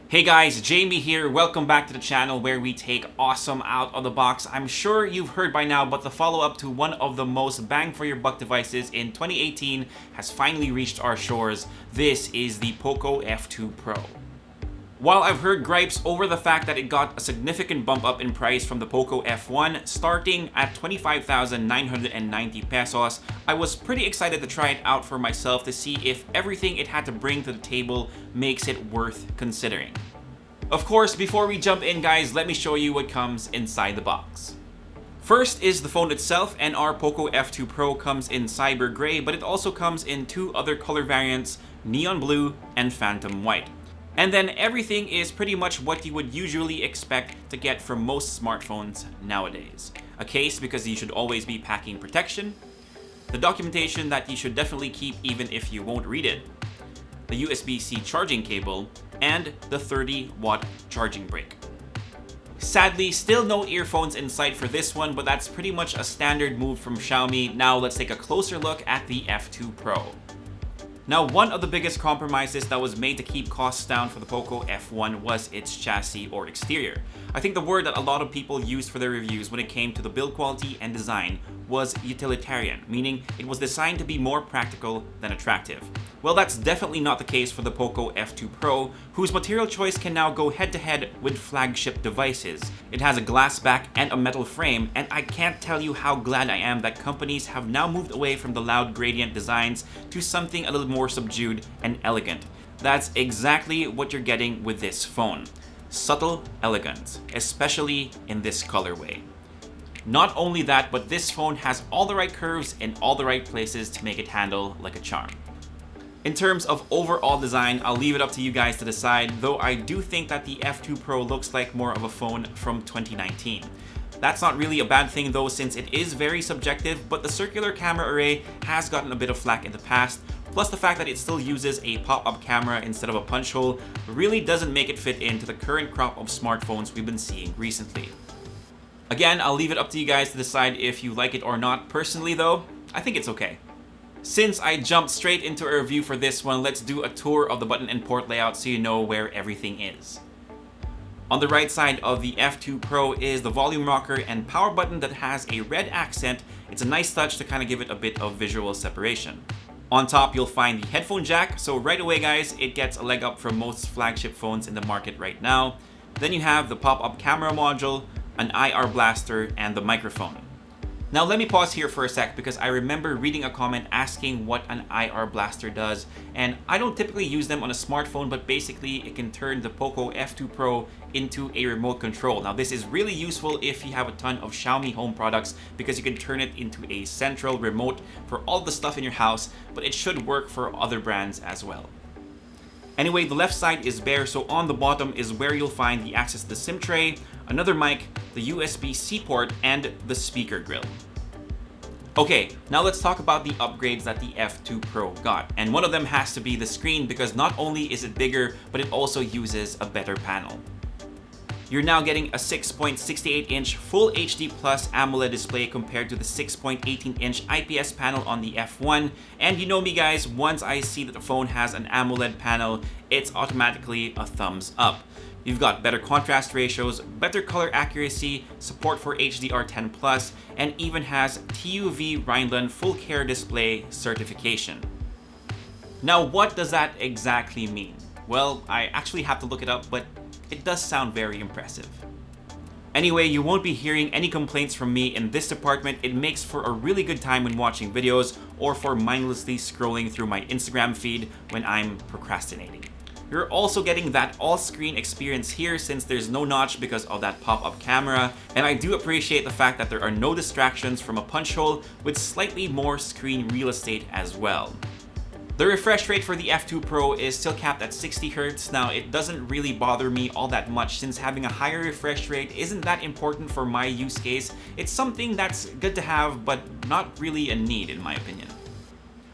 Hey guys, Jamie here. Welcome back to the channel where we take awesome out of the box. I'm sure you've heard by now, but the follow-up to one of the most bang for your buck devices in 2018 has finally reached our shores. This is the POCO F2 Pro. While I've heard gripes over the fact that it got a significant bump up in price from the POCO F1, starting at 25,990 pesos, I was pretty excited to try it out for myself to see if everything it had to bring to the table makes it worth considering. Of course, before we jump in guys, let me show you what comes inside the box. First is the phone itself, and our POCO F2 Pro comes in Cyber Gray, but it also comes in two other color variants, Neon Blue and Phantom White. And then everything is pretty much what you would usually expect to get from most smartphones nowadays. A case because you should always be packing protection, the documentation that you should definitely keep even if you won't read it, the USB-C charging cable, and the 30-watt charging brick. Sadly, still no earphones in sight for this one, but that's pretty much a standard move from Xiaomi. Now let's take a closer look at the F2 Pro. Now, one of the biggest compromises that was made to keep costs down for the POCO F1 was its chassis or exterior. I think the word that a lot of people used for their reviews when it came to the build quality and design was utilitarian, meaning it was designed to be more practical than attractive. Well, that's definitely not the case for the POCO F2 Pro, whose material choice can now go head-to-head with flagship devices. It has a glass back and a metal frame, and I can't tell you how glad I am that companies have now moved away from the loud gradient designs to something a little more subdued and elegant. That's exactly what you're getting with this phone. Subtle elegance, especially in this colorway. Not only that, but this phone has all the right curves in all the right places to make it handle like a charm. In terms of overall design, I'll leave it up to you guys to decide, though I do think that the F2 Pro looks like more of a phone from 2019. That's not really a bad thing though, since it is very subjective, but the circular camera array has gotten a bit of flack in the past, plus the fact that it still uses a pop-up camera instead of a punch hole really doesn't make it fit into the current crop of smartphones we've been seeing recently. Again, I'll leave it up to you guys to decide if you like it or not. Personally though, I think it's okay. Since I jumped straight into a review for this one, let's do a tour of the button and port layout so you know where everything is. On the right side of the F2 Pro is the volume rocker and power button that has a red accent. It's a nice touch to kind of give it a bit of visual separation. On top, you'll find the headphone jack, so right away guys, it gets a leg up from most flagship phones in the market right now. Then you have the pop-up camera module, an IR blaster, and the microphone. Now let me pause here for a sec because I remember reading a comment asking what an IR blaster does, and I don't typically use them on a smartphone, but basically it can turn the POCO F2 Pro into a remote control. Now this is really useful if you have a ton of Xiaomi home products because you can turn it into a central remote for all the stuff in your house, but it should work for other brands as well. Anyway, the left side is bare, so on the bottom is where you'll find the access to the SIM tray, another mic, the USB-C port, and the speaker grill. Okay, now let's talk about the upgrades that the F2 Pro got. And one of them has to be the screen, because not only is it bigger, but it also uses a better panel. You're now getting a 6.68-inch Full HD Plus AMOLED display compared to the 6.18-inch IPS panel on the F1. And you know me guys, once I see that the phone has an AMOLED panel, it's automatically a thumbs up. You've got better contrast ratios, better color accuracy, support for HDR10+, and even has TUV Rhineland Full Care Display certification. Now what does that exactly mean? Well, I actually have to look it up, but it does sound very impressive. Anyway, you won't be hearing any complaints from me in this department. It makes for a really good time when watching videos or for mindlessly scrolling through my Instagram feed when I'm procrastinating. You're also getting that all-screen experience here since there's no notch because of that pop-up camera, and I do appreciate the fact that there are no distractions from a punch hole with slightly more screen real estate as well. The refresh rate for the F2 Pro is still capped at 60 Hz. Now, it doesn't really bother me all that much since having a higher refresh rate isn't that important for my use case. It's something that's good to have, but not really a need in my opinion.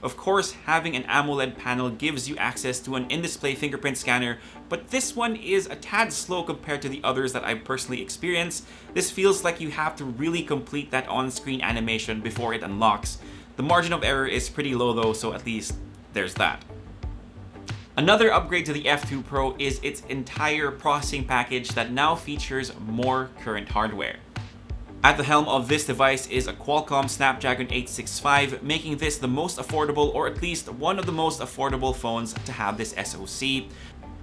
Of course, having an AMOLED panel gives you access to an in-display fingerprint scanner, but this one is a tad slow compared to the others that I've personally experienced. This feels like you have to really complete that on-screen animation before it unlocks. The margin of error is pretty low though, so at least there's that. Another upgrade to the F2 Pro is its entire processing package that now features more current hardware. At the helm of this device is a Qualcomm Snapdragon 865, making this the most affordable, or at least one of the most affordable phones to have this SoC.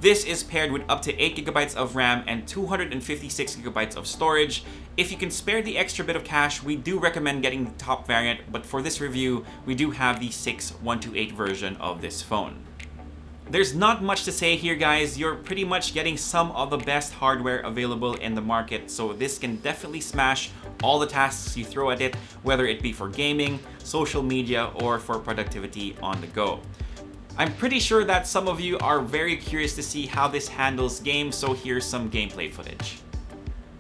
This is paired with up to 8GB of RAM and 256GB of storage. If you can spare the extra bit of cash, we do recommend getting the top variant, but for this review, we do have the 6128 version of this phone. There's not much to say here, guys. You're pretty much getting some of the best hardware available in the market, so this can definitely smash all the tasks you throw at it, whether it be for gaming, social media, or for productivity on the go. I'm pretty sure that some of you are very curious to see how this handles games, so here's some gameplay footage.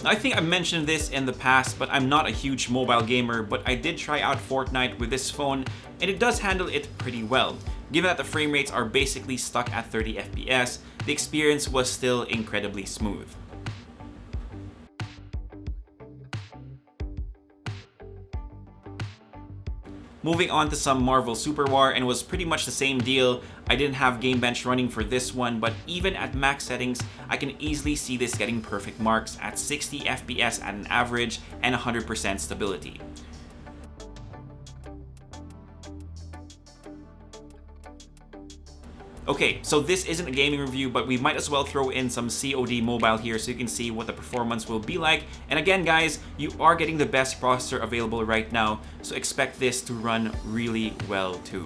I think I mentioned this in the past, but I'm not a huge mobile gamer, but I did try out Fortnite with this phone, and it does handle it pretty well. Given that the frame rates are basically stuck at 30 FPS, the experience was still incredibly smooth. Moving on to some Marvel Super War, and it was pretty much the same deal. I didn't have Game Bench running for this one, but even at max settings, I can easily see this getting perfect marks at 60 FPS at an average and 100% stability. Okay, so this isn't a gaming review, but we might as well throw in some COD mobile here so you can see what the performance will be like. And again, guys, you are getting the best processor available right now, so expect this to run really well too.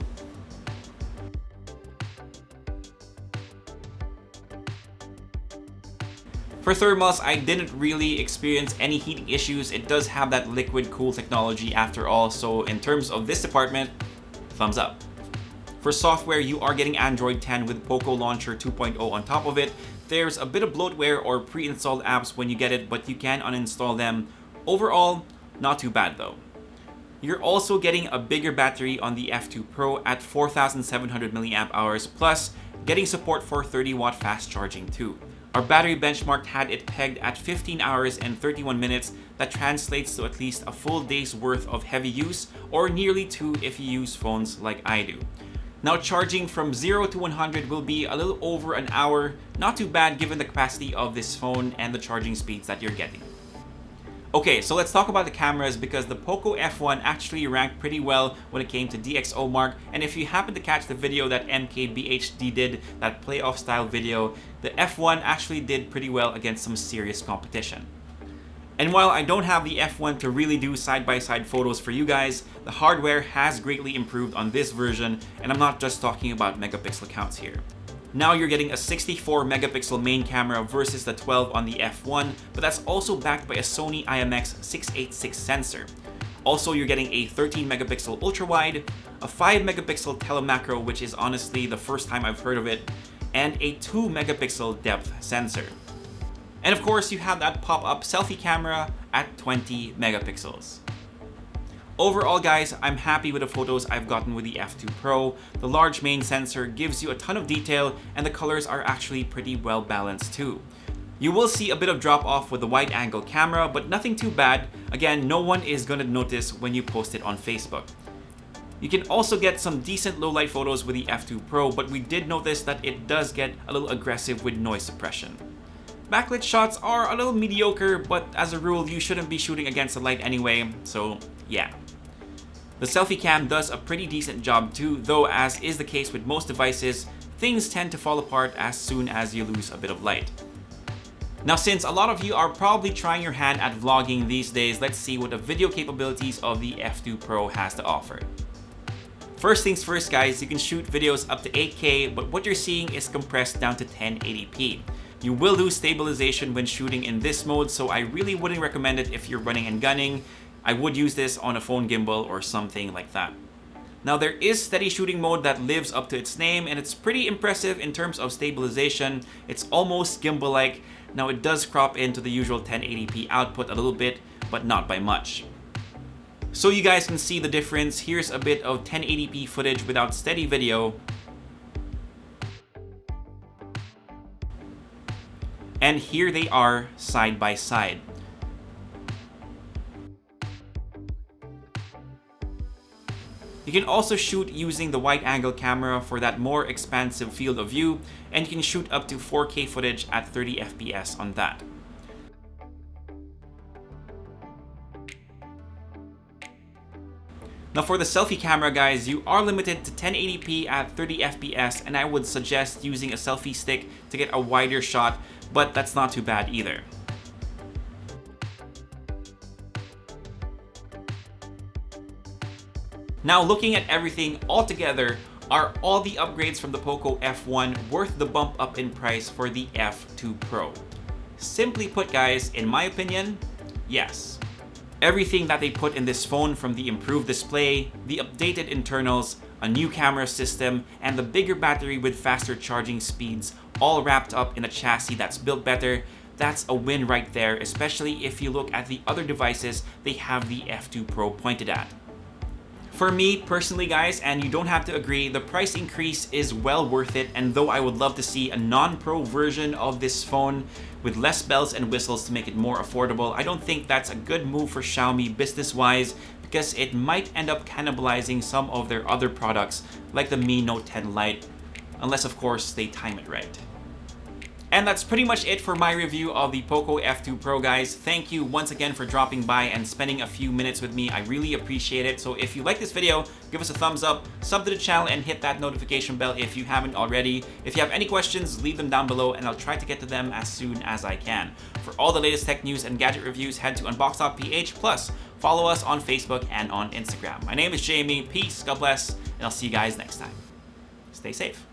For thermals, I didn't really experience any heating issues. It does have that liquid cool technology after all, so in terms of this department, thumbs up. For software, you are getting Android 10 with POCO Launcher 2.0 on top of it. There's a bit of bloatware or pre-installed apps when you get it, but you can uninstall them. Overall, not too bad though. You're also getting a bigger battery on the F2 Pro at 4,700 mAh, plus getting support for 30-watt fast charging too. Our battery benchmark had it pegged at 15 hours and 31 minutes. That translates to at least a full day's worth of heavy use, or nearly 2 if you use phones like I do. Now, charging from 0 to 100 will be a little over an hour. Not too bad given the capacity of this phone and the charging speeds that you're getting. Okay, so let's talk about the cameras, because the POCO F1 actually ranked pretty well when it came to DxO mark, and if you happen to catch the video that MKBHD did, that playoff style video, the F1 actually did pretty well against some serious competition. And while I don't have the F1 to really do side-by-side photos for you guys, the hardware has greatly improved on this version, and I'm not just talking about megapixel counts here. Now you're getting a 64 megapixel main camera versus the 12 on the F1, but that's also backed by a Sony IMX686 sensor. Also, you're getting a 13 megapixel ultra-wide, a 5 megapixel telemacro, which is honestly the first time I've heard of it, and a 2 megapixel depth sensor. And of course, you have that pop-up selfie camera at 20 megapixels. Overall, guys, I'm happy with the photos I've gotten with the F2 Pro. The large main sensor gives you a ton of detail, and the colors are actually pretty well balanced too. You will see a bit of drop off with the wide angle camera, but nothing too bad. Again, no one is gonna notice when you post it on Facebook. You can also get some decent low light photos with the F2 Pro, but we did notice that it does get a little aggressive with noise suppression. Backlit shots are a little mediocre, but as a rule, you shouldn't be shooting against the light anyway, so yeah. The selfie cam does a pretty decent job too, though as is the case with most devices, things tend to fall apart as soon as you lose a bit of light. Now, since a lot of you are probably trying your hand at vlogging these days, let's see what the video capabilities of the F2 Pro has to offer. First things first, guys, you can shoot videos up to 8K, but what you're seeing is compressed down to 1080p. You will lose stabilization when shooting in this mode, so I really wouldn't recommend it if you're running and gunning. I would use this on a phone gimbal or something like that. Now, there is steady shooting mode that lives up to its name, and it's pretty impressive in terms of stabilization. It's almost gimbal-like. Now, it does crop into the usual 1080p output a little bit, but not by much. So you guys can see the difference. Here's a bit of 1080p footage without steady video. And here they are side by side. You can also shoot using the wide-angle camera for that more expansive field of view, and you can shoot up to 4K footage at 30 FPS on that. Now for the selfie camera, guys, you are limited to 1080p at 30 FPS, and I would suggest using a selfie stick to get a wider shot, but that's not too bad either. Now looking at everything all together, are all the upgrades from the POCO F1 worth the bump up in price for the F2 Pro? Simply put, guys, in my opinion, yes. Everything that they put in this phone, from the improved display, the updated internals, a new camera system, and the bigger battery with faster charging speeds, all wrapped up in a chassis that's built better, that's a win right there, especially if you look at the other devices they have the F2 Pro pointed at. For me personally, guys, and you don't have to agree, the price increase is well worth it, and though I would love to see a non-pro version of this phone with less bells and whistles to make it more affordable, I don't think that's a good move for Xiaomi business-wise, because it might end up cannibalizing some of their other products like the Mi Note 10 Lite, unless of course they time it right. And that's pretty much it for my review of the POCO F2 Pro, guys. Thank you once again for dropping by and spending a few minutes with me. I really appreciate it. So if you like this video, give us a thumbs up, sub to the channel, and hit that notification bell if you haven't already. If you have any questions, leave them down below and I'll try to get to them as soon as I can. For all the latest tech news and gadget reviews, head to unbox.ph, plus follow us on Facebook and on Instagram. My name is Jamie. Peace, God bless, and I'll see you guys next time. Stay safe.